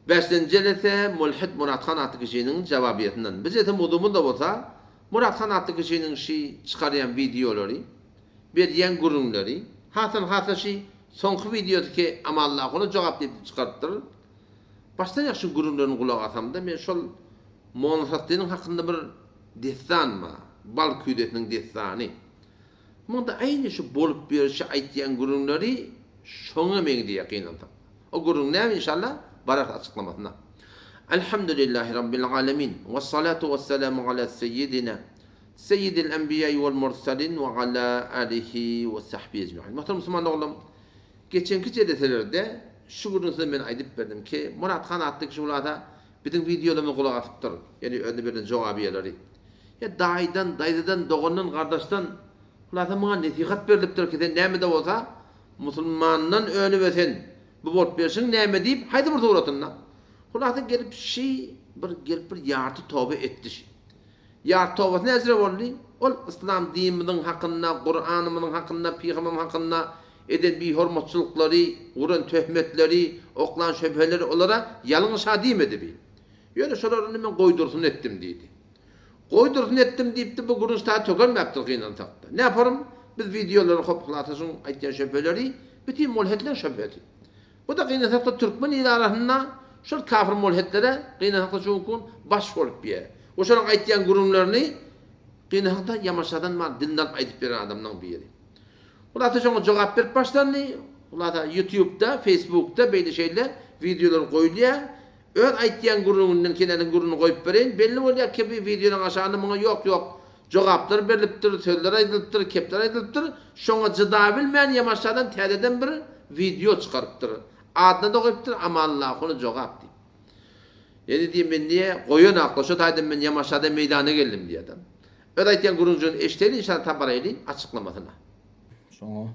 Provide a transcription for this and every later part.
5-nji jelese mulhid Murat Han atly kişiniň jawabyetinden. Biz etem udumunda bolsa Murat Han atly kişiniň şi çykarýan videolary, berýän gurunlary, hasan şi soňky videodaki amalla goly jogap diýip çykartdyr. Başdan ýaşy gurunlaryň gulak asamda men şol Monhatdyň hakynda bir destanma, bal küydetiniň destany. Munda aýny şu bolup berişi aýtýan gurunlary şoňa meňdi ýakynanda. O gurun näme inşallah barak açıklamasına. Elhamdülillahi Rabbil alemin. Ve salatu ve selamu ala seyyidina. Seyyidil enbiya vel mursalin ve ala alihi ve sahbihi ecmaîn. Muhterem Müslüman oğlum, geçenki jedetelerde şu gurunsa ben aydyp berdim ki Murat Han atly kişilarda bizim videolarymyzy kulak atypdyr. Yani önde berilen jogabyalary. Ya daydan dogondan kardeşten ularda maňa nesihat berilipdir ki näme de bolsa musulmandan önü besen bu bolup bersiň näme diýip haýdy bir sowratynda. Ularda gelip gelip bir ýarty toba etdi. Ýarty tobasy näzire boldy? Ol İslam dinimiň hakynda, Qur'anymyň hakynda, Peýgamberimiň hakynda eden bir hormatçylyklary, uran töhmetleri, oklan şöbheleri olara ýalňyş diýmedi bi. Ýöne şolary men goýdursun etdim diýdi. Goýdursun etdim diýipdi bu gurunçda tökülmäpdir gynan takda. Ne yaparım? Biz videolary hoplatyşyň aýtýan şöbheleri bütün mulhidler şöbheti. Bu da gynan takda türkmen ilarasynda şol kafir mulhidlere gynan takda çoňkun baş bolup ýer. Oşoň aýtýan gurunlaryny gynan takda ýamaşadan mar dindan aýdyp beren adamnyň biri. Ular da şoňa jogap berip başlandy. Ular da YouTube'da, Facebook'da beýle şeýle videolar goýulýar. Öz aýtýan gurundan kelen gurunu goýup bereň. Belli bolýar ki bu videonyň aşagyna muňa ýok jogaplar berilipdir, sözler aýdylypdyr, kepler aýdylypdyr. Şoňa jyda bilmän ýamaşadan täzeden bir video çykarypdyr. Adyna da goýupdyr amalla ony jogap diýip. Ýani diýim men niýe goýan akly şo taýdan men ýamaşada meýdana geldim diýdim. Öz aýtýan gurunjun eşdeli inşallah tabarayly açıklamasyna. Soňa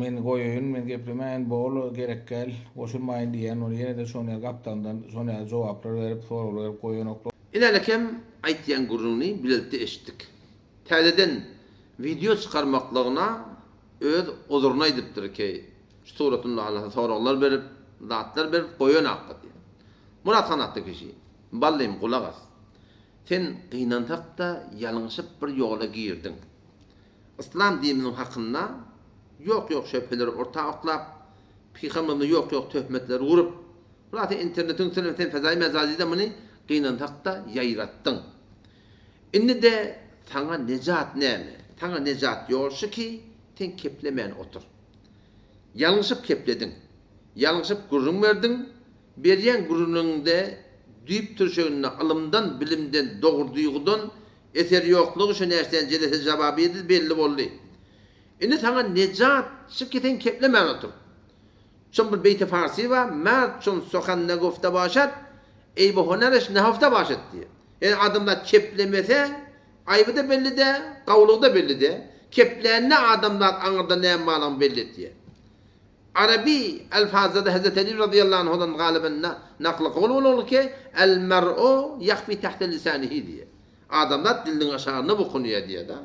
men goýuň, men geplemäň bol gerekkel, boşulmaýyn diýen, ony ýene de şoňa gapdandan, şoňa jogaplar berip, soralar berip goýan oklar. İlerlekem aýtýan guruny biletdi eşitdik. Täzeden video çykarmaklygyna öz ozuruna aýdypdyr ki, suratynda Allah soralar berip, zatlar berip goýan akly diýen. Murat Han atly kişi, ballym gulak as. Sen gynantakda ýalňyşyp bir ýola girdiň. İslam dininiň hakynda ýok şöpheleri ortaklap, Peýgamberime ýok töhmetleri urup, bular internetiň telefon fazaý mezazida muny gynantakda ýaýratdyň. Indi de taňa nejat näme? Taňa nejat ýolşy ki, sen keplemän otur. Ýalňyşyp keplediň. Ýalňyşyp gurun berdiň. Berýän gurunyňda düýüp turşagyna alymdan, bilimden, dogry duýgudan eser ýoklugy şu näçden jelese jawaby edil belli boldy. Indi taňa nejat şiketen keplemän otur. Şol bir beýti farsi we merd şol sohan ne gofta başat, ey bu honariş ne hafta başat diýe. Yani adamlar keplemese aýby da belli de, gawlugy da belli de. Keplänne adamlar aňyrda näme malan belli diýe. Arabi elfazda Hazreti Ali radıyallahu anhu'dan galiben naklı kılıyor ki el mer'u yakhfi tahta lisanihi diye. Adamlar dilin aşağına okunuyor diye da.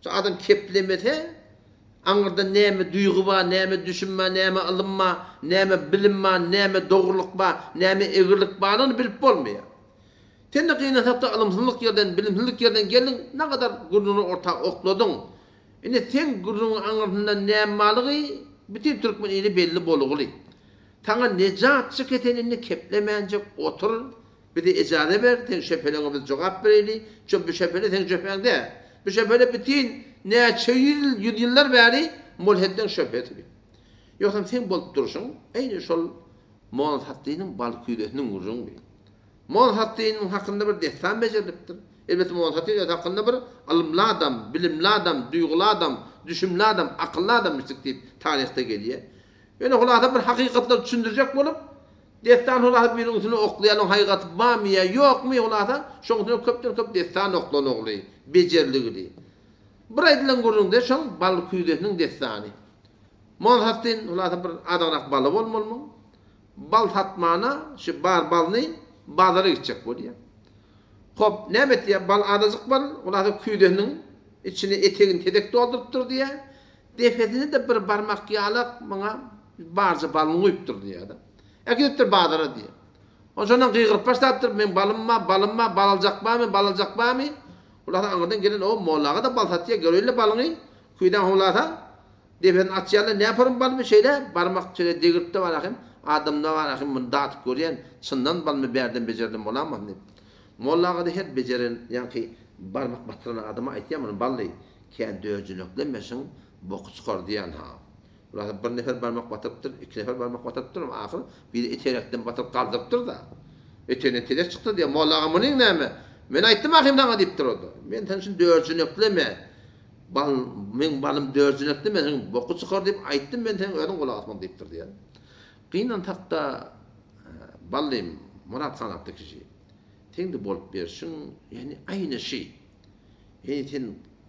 Şu adam keplemese aňyrda näme duýgu bar, näme düşünme, näme alınma, näme bilinme, näme dogruluk bar, näme egirlik barını bilip bolmaýar. Sen de gyna tapda alımsızlyk ýerden, bilimsizlik ýerden geldiň, ne kadar guruny orta okladyň. Indi sen gurunyň aňyrda näme malygy bütün Türkmen ili belli bolugly. Taňa nejat çyketenini keplemänje otur, bir de ejade ber, sen şöpeleňe biz jogap bereli, şu bu şöpele sen şöpeňde. Bu şöpele bütün näçe ýyllar bäri mulhidden şöpeti. Ýoksa sen bolup duruşyň, eýne şol Monhatdynyň balküýletiniň gurunby. Monhatdynyň hakynda bir destan bejerilipdir. Elbetde Monhatdyň hakynda bir alymly adam, bilimli adam, duýgulu adam, düşünmeli adam, akıllı adam diýip tarihte gelýär. Ýöne ulada bir hakykatlar düşündirjek bolup, destan ulada bir usuny oklaýan hakykaty barmy ýokmy ulada, şoňdan köp destan oklan ogly, bejerligli. Bir aýdylan gurunda şoň bal küýletiniň destany. Monhatdyn ulada bir adanak baly bolmalymy? Bal satmana, şu balny bazara gitjek bolýar. Hop, näme diýär? Bal adazyk bal, ulada küýletiniň içine etegin tedek doldurup diye defetini de bir barmak yağlak bana barca balını uyup diye da. Ekidipdir bazara diye. Ondan gıygırıp başlaptır. Men balımma, balalacak mı? Ulata angadan gelen o mollaga da bal satya görüyle balığı. Kuydan hulata. Defen atçıyla ne yaparım balımı şeyle? Barmak şöyle degirtde var akim. Adamda var akim bunu dağıtıp görüyen. Çından balımı berden becerdim olamam deyip. Mollaga da her beceren yani barmak batıran adama aytıyam onun balığı. Kendi özünüklemesin boku çıkar diyen ha. Ulata bir nefer barmak batırıptır, iki nefer barmak batırıptır ama ahir bir eterekten batırıp kaldırıptır da. Eteğine tedek çıktı diye mollaga bunun neymi? Men aytdım akim sana deyiptir o da. Men tensin dörzünükleme. Men balım dörzünükleme, sen boku çıkar deyip aytdım men sen ödün kulağı atmam deyiptir diye. Kıyınan takta balım Murat sanattaki şey. Tendi bolup bersin, yani aynı şey. Yani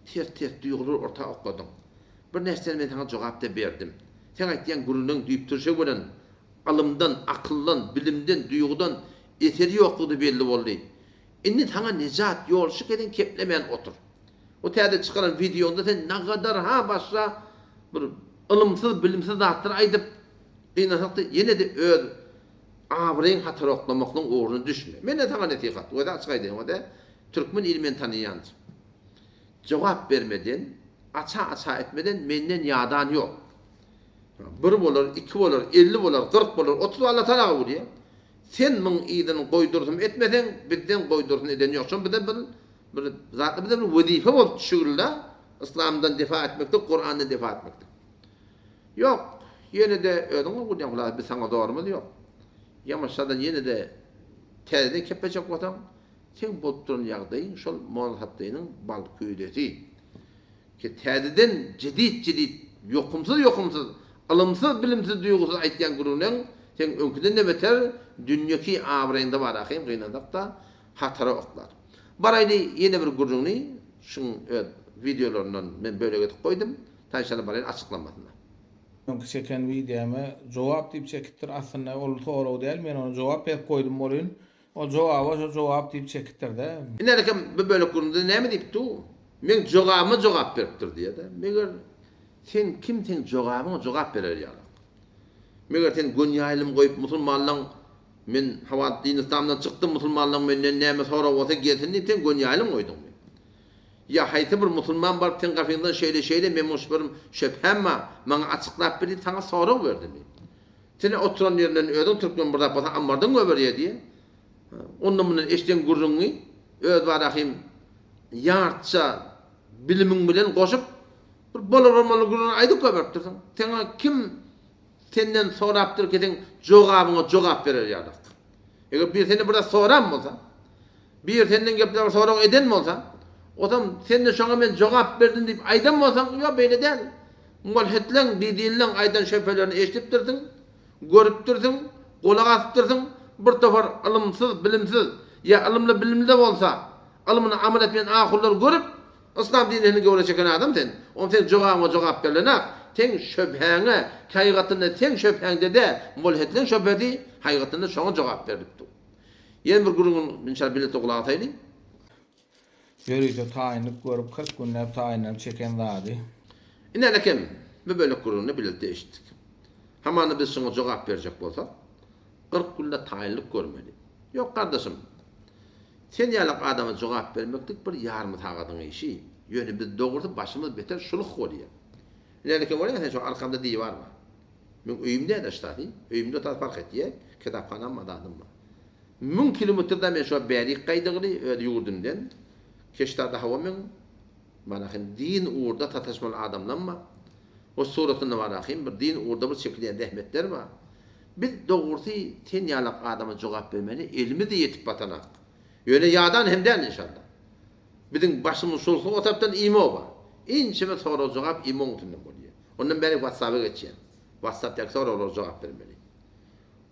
sen ter duygular orta okudun. Bir nerseni men sana cevap da berdim. Sen aytdiyan gurunun deyip turşa bilen alımdan, akıldan, bilimden, duygudan eseri yokluğu belli oldu. Inni sana necat yolşuk edin keplemeyen otur. O teyade çıkaran videonda sen ne kadar başla bir ılımsız, bilimsiz zatları aydıp kıynasak da yine de ağabreyin hatır oklamakla uğrunu düşme. Men de sana netikat. O da açık aydın. O da Türkmen ilmen tanıyandır. Cevap vermeden, aça etmeden menden yadan yok. Bir olur, iki olur, 50 olur, 40 olur, 30 Allah talağı oluyor. Sen min iyiden koydursun etmeden, bizden koydursun eden yoksun. Bir de zatlı bir vazife olup şuurla İslam'dan defa etmektir, Kur'an'dan defa etmektir. Yok, yine de ödün o diyorlar, bir sana doğru mu yok. Yamaçlardan yine de terden kepecek vatan, sen botturun yağdayın, şol muhatabdayının bal küydeti. Ki terden cedid, yokumsuz, alımsız, bilimsiz, duygusuz aytyan gurunun, sen önküden ne beter, dünyaki ağabrayında var akıyım, kıynadıkta hatara oklar. Baraylı yeni bir gurunu, şun videolarından ben böyle götüp koydum, tanışanı baraylı açıklamadığına. Çeken videomu cevap deyip çekittir aslında ol doğru değil, men onu cevap hep koydum orayın. O cevap deyip çekittir de. İnerken böyle gurunda ne mi deyip tu? Men cevap veriptir diye de. Meğer sen kimden cevap verir ya? Meğer sen günyayılım koyup musulmanlan men havat din İslam'dan çıktım musulmanlan menden näme sonra olsa gelsin deyip sen günyayılım koydun. Ya hayti bir musulman barıp sen kafenden şeyle men muşbirim şöphemma bana açıklap berip sana sonra verdim. Sen oturan yerinden ödün Türkmen burada basa ammardan göberiye diye. Ondan bunun eşten gurrunu öd var ahim yartça bilimin bilen koşup bir bolormalı gurrunu aydıp göberiptirsin. Sana kim senden soraptır ki sen cevap verir ya da. Eğer bir seni burada soran olsa, bir senden gepler soran eden mi olsa, o zaman sen de şuna ben cevap verdin deyip aydan mı olsan, ya böyle değil. Mulhitlen, didinlen aydan şefelerini eşittirsin, görüptirsin, kulak asıptırsin, bir tefar alımsız, bilimsiz, ya alımlı bilimli olsa, alımını amel etmeyen ahulları görüp, İslam dinini görecek adam sen. Onu sen cevap verene, sen şöphene, haykatında sen şöphende de, mulhitlen şöphedi, haykatında şuna cevap veripti. Yeni bir gurunun inşallah bileti kulağı ataylı. Yürüyüce tayinlik görüp 40 günlep tayinlep çeken dağdı. İnelekem böyle gurununu bileti eşittik. Hamanı biz şuna cevap verecek olsak, 40 günde tayinlik görmeli. Yok kardeşim, sen yalak adama cevap vermektik bir yarımı tağadın işi. Yönü biz doğurdu başımız beter şuluk oluyor. İnelekem var ya sen şu arkamda diye var mı? Ben öyümde de işte değil. Öyümde otar fark ettiye, kitaphanam madadım var. 1000 kilometreden ben şu beri kaydığını yurdumdan, keştada hava men, bana din uğurda tatışmalı adamlanma. O suratında var akıyım, bir din uğurda bir şekilde dehmetler var. Biz doğrusu ten yalak adama cevap vermeli, ilmi de yetip batana. Öyle yağdan hem değil inşallah. Bizim başımız sulhu o taraftan imo var. İnçime sonra cevap imo mutundan oluyor. Ondan beri WhatsApp'a geçeceğim. WhatsApp'taki sonra olur cevap vermeli.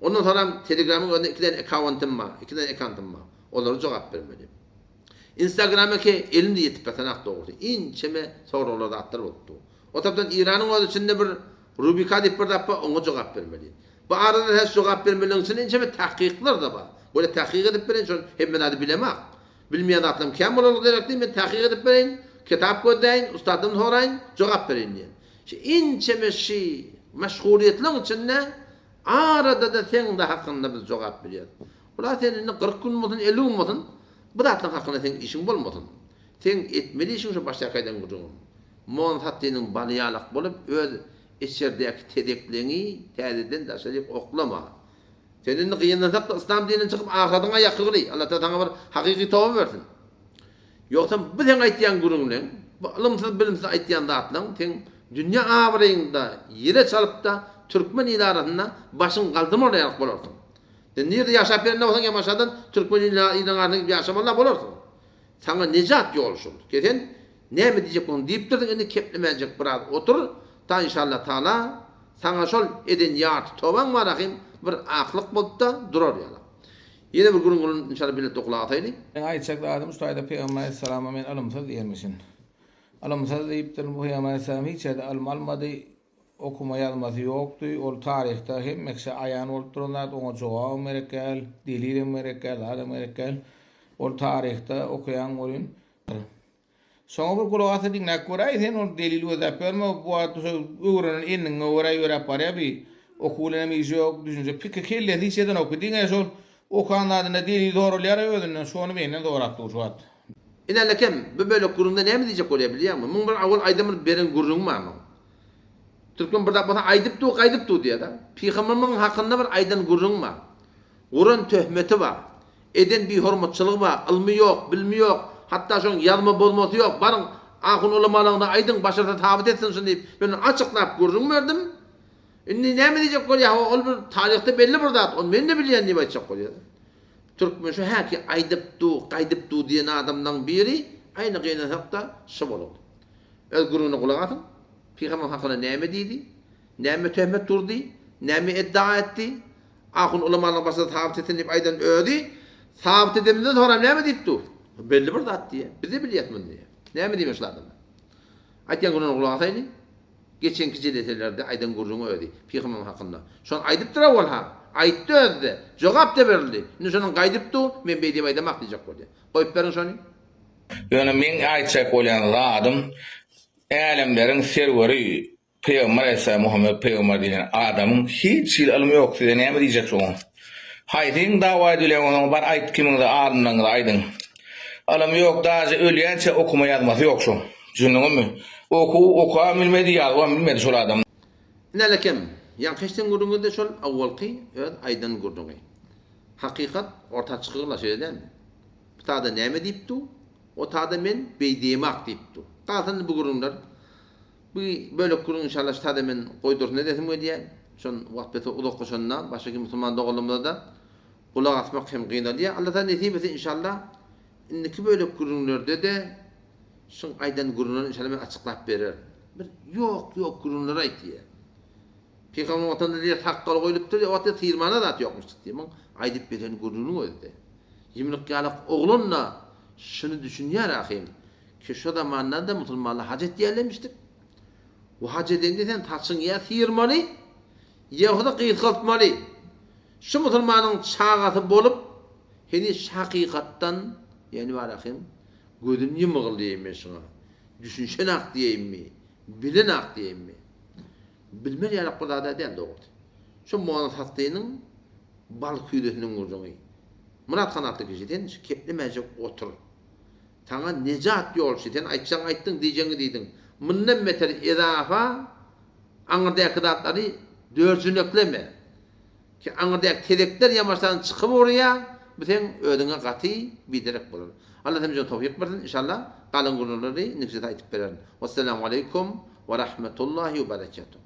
Ondan sonra Telegram'ın önünde 2 tane account'um var. 2 tane account'um var. Onlara cevap vermeli. Instagram'daki elimde yetip batanak doğru. İnçime sonra orada atlar oldu. O taraftan İran'ın o içinde bir Rubika deyip bir defa ona cevap vermeli. Bu arada her cevap vermeliğin için inçime tahkikler de var. Böyle tahkik edip verin. Hep ben adı bilemem. Bilmeyen aklım kim olarak direkt değil mi? Tahkik edip verin. Kitap koyayım. Ustadım sorayım. Cevap verin diye. İnçime meşguliyetlerin içinde Arada da sen de hakkında biz cevap veriyoruz. Ulan senin 40 gün musun, 50 gün musun? Bu da hakkında senin işin bolmasın. Sen etmeli işin şu başka kaydan kurduğun. Mon hattının balyalık bolup öz içerideki tedeklerini tədeden daşayıp oklama. Senin kıyınlasak da İslam dinini çıkıp ahadına yakıgılı. Allah da sana bir hakiki tavı versin. Yoksa bu sen aytyan kurunla, bu ılımsız bilimsiz aytyan dağıtlan, sen dünya ağabeyinde yere çalıp da Türkmen idarasına başın kaldırma olarak bolarsın. Nerede yaşap yerinde olsan yamaşadan Türkmen idarasına yaşamalar bolarsın. Sana necat yoluşur. Geçen ne mi diyecek onu deyip durdun, şimdi keplemeyecek biraz otur. Ta inşallah Teala sana şol eden yart toban var akim bir aklık bulup da durar yana. Yine bir gurun inşallah birlikte okula ataylı. Ayçak adam ustayda Peygamber Aleyhisselam'a men alımsız diyermişsin. Alımsız deyip durun bu Peygamber Aleyhisselam hiç almadı, okuma yazması yoktu. O tarihte hem mekse ayağın olup dururlar, ona cevabı merekkel, diliyle merekkel, adam merekkel. O tarihte okuyan olun. Sonra bir kulağısı dinle kuray, sen o delili ödepler mi? Bu adı öğrenin inin öğreyi öğrepar ya bir okuluna mı yok düşünce. Peki kelle dişeden okudun ya son okanlar adına delili doğrulayara ödünün sonu benden doğraktı o suat. İnanlakem bu böyle kurumda ne mi diyecek oluyor biliyor musun? Mun bir avul aydamın berin gurrun var mı? Türkmen burada bana kaydıp tu diye da. Peygamber'in hakkında bir aydan gurrun var. Gurrun töhmeti var. Eden bir hürmetçılığı var. Ilmi yok, bilmi yok. Hatta şun yazma bolması yok. Barın ahun ulamalarına aydın başarıda tabit etsin şunu deyip ben açıklayıp gurrun verdim. Şimdi ne mi diyecek oluyor? O bir tarihte belli burada. Onu ben de biliyorum ne diyecek oluyor. Türkmen şu her ki kaydıp tu diyen adamdan biri aynı kıynatakta şıp oldu. Öz gurrunu kulak atın. Peygamber hakkında ne mi dedi? Ne mi töhmet durdu? Ne mi iddia etti? Ahun ulamalarına başarıda tabit etsin deyip aydan ödü. Sabit edemizden sonra ne mi deyip dur? Belli bir zat diye. Bizi biliyoruz bunu diye. Ne mi demişler adamı? Aytyan gurrunu kulak ataylı. Geçenki ciletelerde aydan gurrunu ödü. Peygamber hakkında. Şu an aydıp dura ol ha. Ayıttı ödü. Cevap da verildi. Şimdi şunun kaydıp dur. Ben beydiyim aydamak diyecek oldu. Koyup verin şunu. Yani men aytsak olan adam alemlerin serveri Peygamber Aleyhisselam Muhammed Peygamber diyen adamın hiç ilmi yok diye ne mi diyecek şu an? Haydin dava edilen onun var ayt kimin de adından da aydın. Alam yok daha ölüyense okuma yazması yok şu. Cünnün mü? Oku amilmedi ya, o amilmedi şol adam. Ne lekem? Yani keşten gurrunu da şol avvalki aydan gurrunu. Hakikat orta çıkığıyla şeyden. Bir tada ne mi deyip dur? O tada men beydiyemak deyip dur. Kalsın bu gurrunlar. Bu böyle kurun inşallah tada men koydur ne dedim diye. Şun vakbeti uluk koşanına başka Müslüman doğulumda da kulak atmak hem kıyına diye. Allah'tan nesip etsin inşallah. İndiki böyle kurunlarda da şun aydan gurunları inşallah ben açıklayıp verir. Yok gurunlara ait diye. Peygamber vatandaşı diye takkalı koyulup duruyor. O vatandaşı sıyırmana da yokmuş diye. Aydıp veren gurunu ödedi. 20'lik yıllık oğlunla şunu düşünüyor akıyım. Ki şu zamanlarda Müslümanlar hacet yerlemiştik. Bu haceden de sen taçın ya sıyırmalı ya da kıyıtkaltmalı. Şu Müslümanın çağatı bolup henüz hakikattan yani var akıyım. Gözün yumğul diyeyim mi şuna? Düşünşen ak diyeyim mi? Bilen ak diyeyim mi? Bilmel yarak bu da değil doğru. Şu muanat hattının bal küydüsünün uzunu. Murat kanatlı kişiden keplemeyecek otur. Sana necat yol şiden aytsan diyeceğini deydin. Bundan meter idafa anırdaki datları dörsünökleme. Ki anırdaki tedekler yamaçtan çıkıp oraya bütün ödüne katı biderek bulur. Allah temizden tevfik versin inşallah. Kalın günleri nefsete aytıp verelim. Vesselamu aleyküm ve rahmetullahi ve berekatuhu.